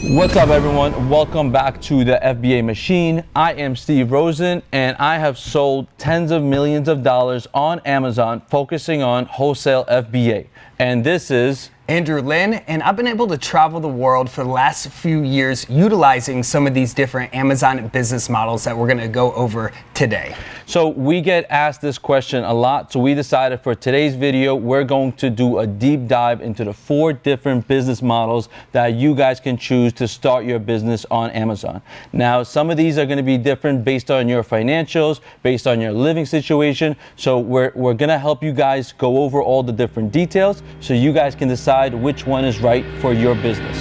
What's up, everyone? Welcome back to the FBA machine. I am Steve Rosen, and I have sold tens of millions of dollars on Amazon focusing on wholesale FBA. And this is Andrew Lin, and I've been able to travel the world for the last few years utilizing some of these different Amazon business models that we're going to go over today. So we get asked this question a lot, so we decided for today's video we're going to do a deep dive into the 4 different business models that you guys can choose to start your business on Amazon. Now, some of these are going to be different based on your financials, based on your living situation, so we're going to help you guys go over all the different details so you guys can decide which one is right for your business.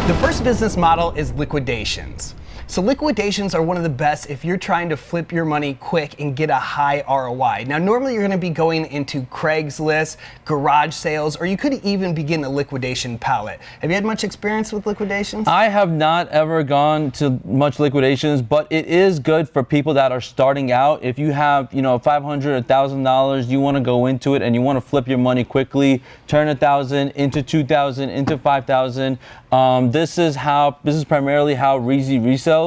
The first business model is liquidations. So liquidations are one of the best if you're trying to flip your money quick and get a high ROI. Now, normally you're going to be going into Craigslist, garage sales, or you could even begin a liquidation pallet. Have you had much experience with liquidations? I have not ever gone to much liquidations, but it is good for people that are starting out. If you have, $500 or $1,000, you want to go into it and you want to flip your money quickly, turn 1,000 into 2,000 into 5,000. This is primarily how Reezy Resales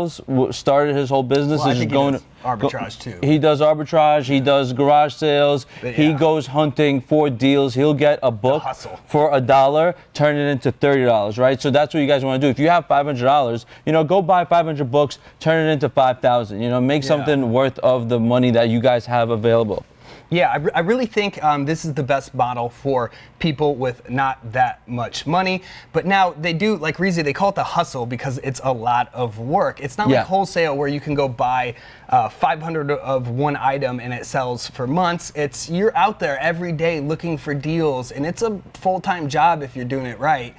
started his whole business. Well, I think he does arbitrage too. He does arbitrage, he does garage sales, he goes hunting for deals. He'll get a book for $1, turn it into $30, right? So that's what you guys want to do. If you have $500, go buy 500 books, turn it into 5,000, make something worth of the money that you guys have available. Yeah, I really think this is the best model for people with not that much money. But now they do, like Reezy, they call it the hustle because it's a lot of work. It's not like wholesale where you can go buy 500 of one item and it sells for months. You're out there every day looking for deals, and it's a full-time job if you're doing it right.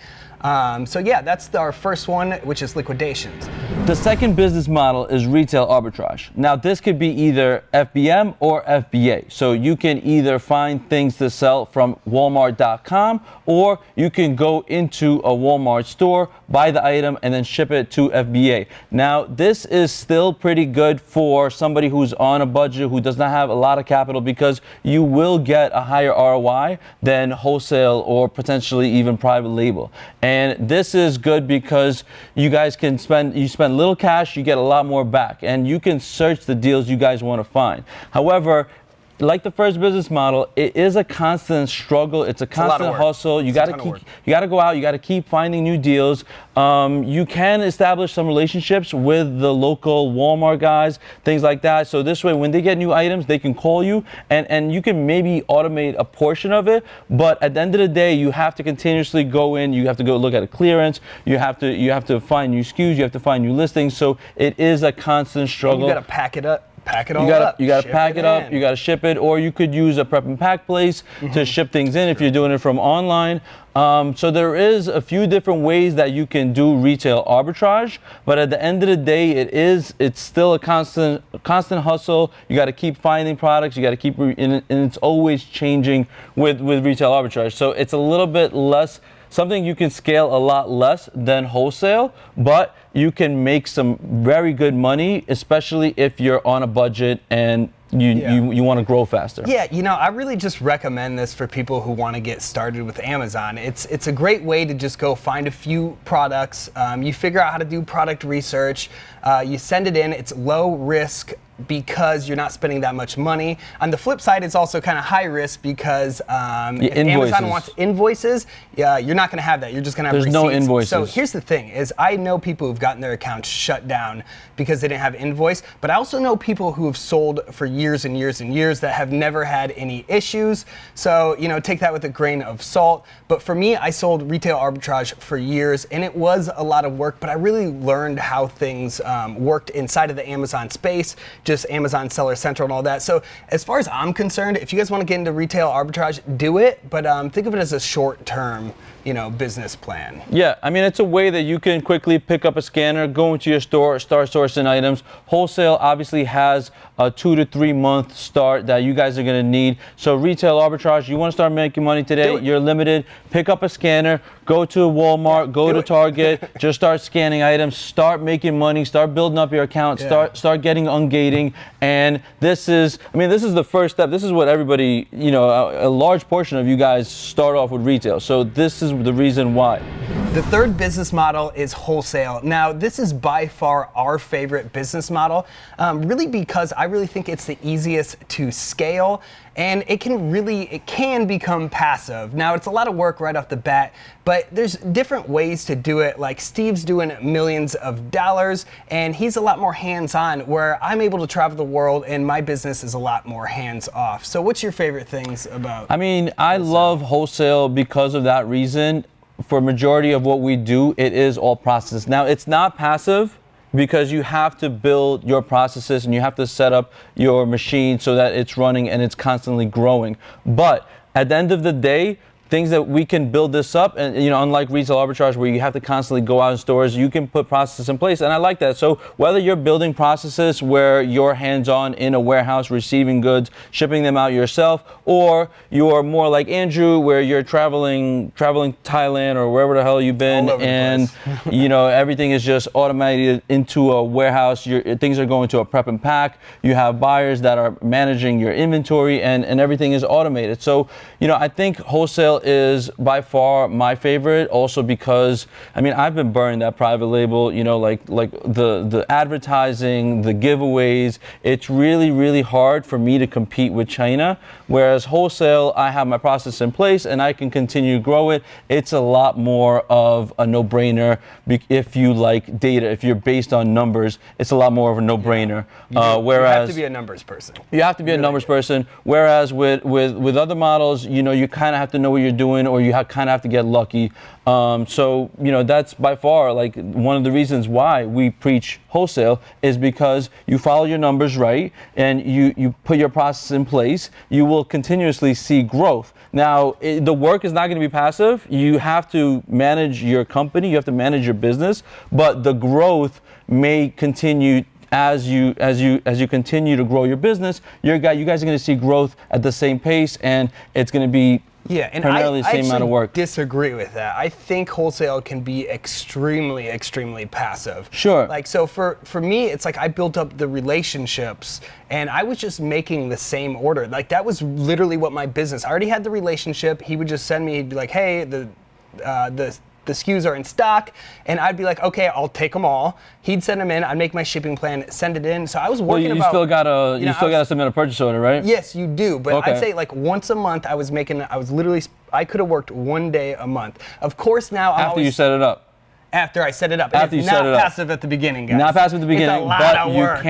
So yeah, that's our first one, which is liquidations. The second business model is retail arbitrage. Now, this could be either FBM or FBA. So you can either find things to sell from Walmart.com, or you can go into a Walmart store, buy the item, and then ship it to FBA. Now, this is still pretty good for somebody who's on a budget, who does not have a lot of capital, because you will get a higher ROI than wholesale or potentially even private label. And this is good because you guys can spend little cash, you get a lot more back, and you can search the deals you guys want to find. However, like the first business model, it is a constant struggle. It's a constant hustle. You got to go out. You got to keep finding new deals. You can establish some relationships with the local Walmart guys, things like that. So this way, when they get new items, they can call you, and you can maybe automate a portion of it. But at the end of the day, you have to continuously go in. You have to go look at a clearance. You have to find new SKUs. You have to find new listings. So it is a constant struggle. And you got to pack it up. You gotta pack it up, you gotta ship it, or you could use a prep and pack place to ship things in if you're doing it from online. So there is a few different ways that you can do retail arbitrage, but at the end of the day, it's still a constant hustle. You gotta keep finding products, you gotta keep, and it's always changing with retail arbitrage. So it's a little bit less, something you can scale a lot less than wholesale, but you can make some very good money, especially if you're on a budget and you want to grow faster. Yeah, I really just recommend this for people who want to get started with Amazon. It's a great way to just go find a few products. You figure out how to do product research. You send it in. It's low risk because you're not spending that much money. On the flip side, it's also kind of high risk because if Amazon wants invoices, you're not going to have that. You're just going to have receipts. There's no invoices. So here's the thing: is I know people who've gotten their accounts shut down because they didn't have invoice, but I also know people who have sold for years and years and years that have never had any issues. So take that with a grain of salt. But for me, I sold retail arbitrage for years, and it was a lot of work. But I really learned how things worked inside of the Amazon space. Just Amazon Seller Central and all that. So as far as I'm concerned, if you guys want to get into retail arbitrage, do it, but think of it as a short-term, business plan. Yeah, I mean, it's a way that you can quickly pick up a scanner, go into your store, start sourcing items. Wholesale obviously has a 2 to 3 month start that you guys are going to need. So retail arbitrage, you want to start making money today, you're limited, pick up a scanner, go to Walmart, go to Target, just start scanning items, start making money, start building up your account, start getting ungated. educating, and this is the first step. This is what everybody, a large portion of you guys start off with retail. So this is the reason why. The third business model is wholesale. Now, this is by far our favorite business model, really because I really think it's the easiest to scale, and it can become passive. Now, it's a lot of work right off the bat, but there's different ways to do it. Like Steve's doing millions of dollars, and he's a lot more hands-on, where I'm able to travel the world and my business is a lot more hands-off. So what's your favorite things about I love wholesale because of that reason. For majority of what we do, it is all process. Now, it's not passive because you have to build your processes and you have to set up your machine so that it's running and it's constantly growing. But at the end of the day, things that we can build this up, and unlike retail arbitrage where you have to constantly go out in stores, you can put processes in place, and I like that. So whether you're building processes where you're hands-on in a warehouse receiving goods, shipping them out yourself, or you're more like Andrew where you're traveling Thailand or wherever the hell you've been, and everything is just automated into a warehouse. Things are going to a prep and pack. You have buyers that are managing your inventory, and everything is automated. So I think wholesale is by far my favorite, also because I've been burned at private label, like the advertising, the giveaways. It's really hard for me to compete with China, whereas wholesale, I have my process in place and I can continue to grow it. It's a lot more of a no-brainer. If you like data, if you're based on numbers, it's a lot more of a no-brainer. Whereas you have to be a numbers person. You have to be a numbers person. Whereas with other models, you kind of have to know what you're doing, or you kind of have to get lucky. So that's by far one of the reasons why we preach wholesale, is because you follow your numbers right and you put your process in place. You will continuously see growth. Now, the work is not going to be passive. You have to manage your company, you have to manage your business, but the growth may continue as you continue to grow your business. You guys are going to see growth at the same pace, and it's going to be primarily the same amount of work. I disagree with that. I think wholesale can be extremely passive. Sure. So for me, it's like I built up the relationships and I was just making the same order. That was literally what my business. I already had the relationship. He would just send me, he'd be like, hey, the SKUs are in stock, and I'd be like, okay, I'll take them all. He'd send them in, I'd make my shipping plan, send it in. So I was working you still gotta submit a purchase order, right? Yes, you do, but okay. I'd say once a month I could have worked 1 day a month. Of course now After you set it up. After I set it up. After you set it up. Not passive at the beginning, guys. Not passive at the beginning, it's a lot of work.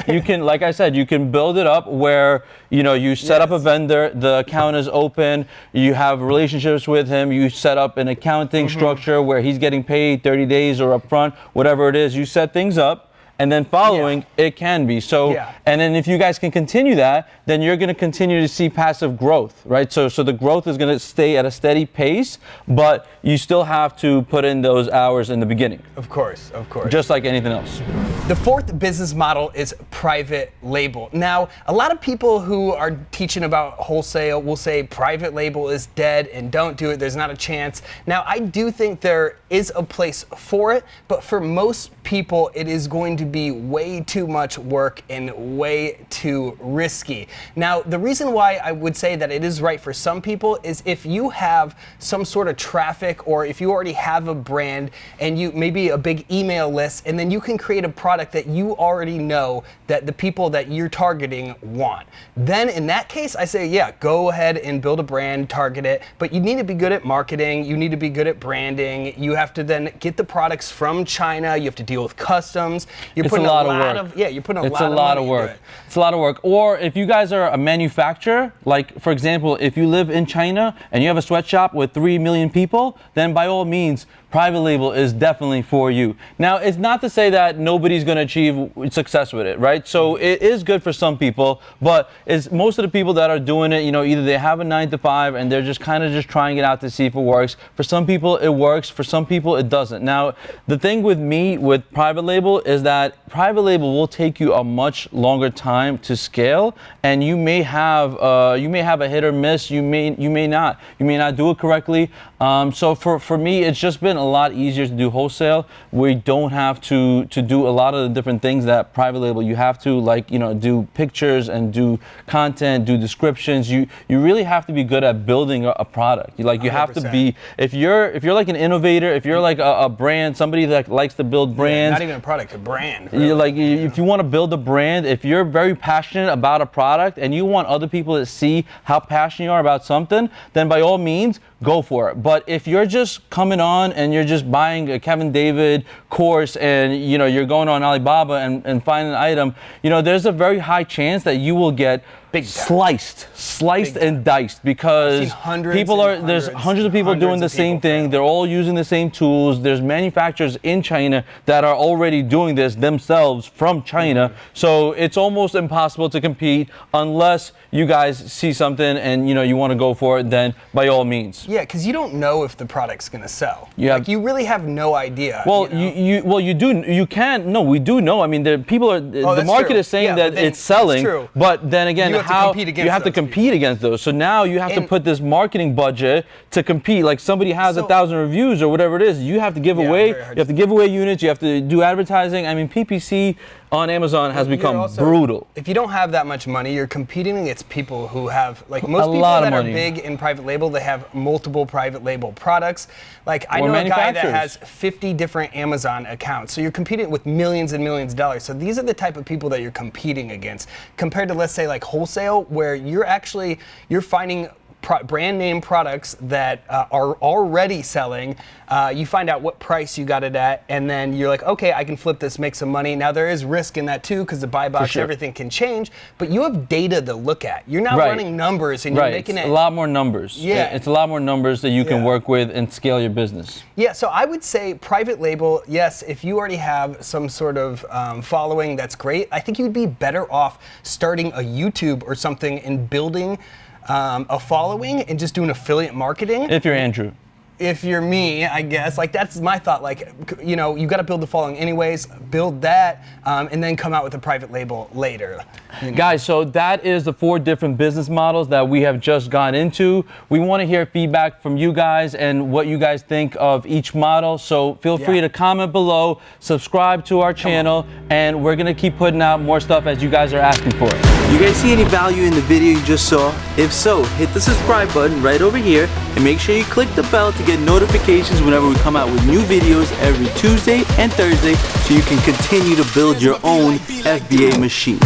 you can, like I said, you can build it up where you set up a vendor, the account is open, you have relationships with him, you set up an accounting structure where he's getting paid 30 days or upfront, whatever it is. You set things up. And then following, it can be. So, and then if you guys can continue that, then you're going to continue to see passive growth, right? So the growth is going to stay at a steady pace, but you still have to put in those hours in the beginning. Of course. Just like anything else. The fourth business model is private label. Now, a lot of people who are teaching about wholesale will say private label is dead and don't do it. There's not a chance. Now, I do think there is a place for it, but for most people, it is going to be way too much work and way too risky. Now, the reason why I would say that it is right for some people is if you have some sort of traffic, or if you already have a brand and you maybe a big email list, and then you can create a product that you already know that the people that you're targeting want. Then in that case, I say, yeah, go ahead and build a brand, target it, but you need to be good at marketing, you need to be good at branding, you have to then get the products from China, you have to deal with customs. It's a lot of work. You're putting It's a lot of work. It's a lot of work. Or if you guys are a manufacturer, like for example, if you live in China and you have a sweatshop with 3 million people, then by all means, private label is definitely for you. Now, it's not to say that nobody's going to achieve success with it, right? So it is good for some people, but it's most of the people that are doing it, either they have a 9 to 5 and they're just kind of just trying it out to see if it works. For some people, it works. For some people, it doesn't. Now, the thing with me with private label is that private label will take you a much longer longer time to scale, and you may have a hit or miss. You may not do it correctly. So for me, it's just been a lot easier to do wholesale. We don't have to do a lot of the different things that private label you have to, like, you know, do pictures and do content, do descriptions. You really have to be good at building a product. Like, you have to be, if you're like an innovator, if you're like a brand, somebody that likes to build brands. Not even a product, a brand. Really. Like, if you want to build a brand, if you're very passionate about a product and you want other people to see how passionate you are about something, then by all means, go for it. But if you're just coming on and you're just buying a Kevin David course and, you know, you're going on Alibaba and finding an item, you know, there's a very high chance that you will get sliced and diced, because there's hundreds of people doing the same thing. They're all using the same tools. There's manufacturers in China that are already doing this themselves from China. So it's almost impossible to compete unless you guys see something and, you know, you want to go for it, then by all means. Yeah, because you don't know if the product's going to sell. Like, you really have no idea. Well, we do know. I mean, the market is saying that it's selling, true. But then again, you have to compete against those. So now you have to put this marketing budget to compete. Like, somebody has 1,000 reviews or whatever it is, you have to give away. You have to give away units. You have to do advertising. I mean, PPC on Amazon has become brutal. If you don't have that much money, you're competing against people who have, like, most people that are big in private label, they have multiple private label products. Like, I know a guy that has 50 different Amazon accounts. So you're competing with millions and millions of dollars. So these are the type of people that you're competing against, compared to, let's say, like wholesale, where you're finding brand name products that are already selling. You find out what price you got it at, and then you're like, okay, I can flip this, make some money. Now, there is risk in that too, because the buy box, everything can change, but you have data to look at. You're not running numbers, and you're making a lot more numbers. Yeah. It's a lot more numbers that you can work with and scale your business. Yeah, so I would say private label, yes, if you already have some sort of following, that's great. I think you'd be better off starting a YouTube or something and building a following and just doing affiliate marketing. If you're Andrew. If you're me, I guess, like, that's my thought. Like, you know, you got to build the following anyways, build that, and then come out with a private label later. You know? Guys, so that is the 4 different business models that we have just gone into. We want to hear feedback from you guys and what you guys think of each model. So feel free to comment below, subscribe to our channel, and we're going to keep putting out more stuff as you guys are asking for it. You guys see any value in the video you just saw? If so, hit the subscribe button right over here and make sure you click the bell to get notifications whenever we come out with new videos every Tuesday and Thursday, so you can continue to build your own FBA machine.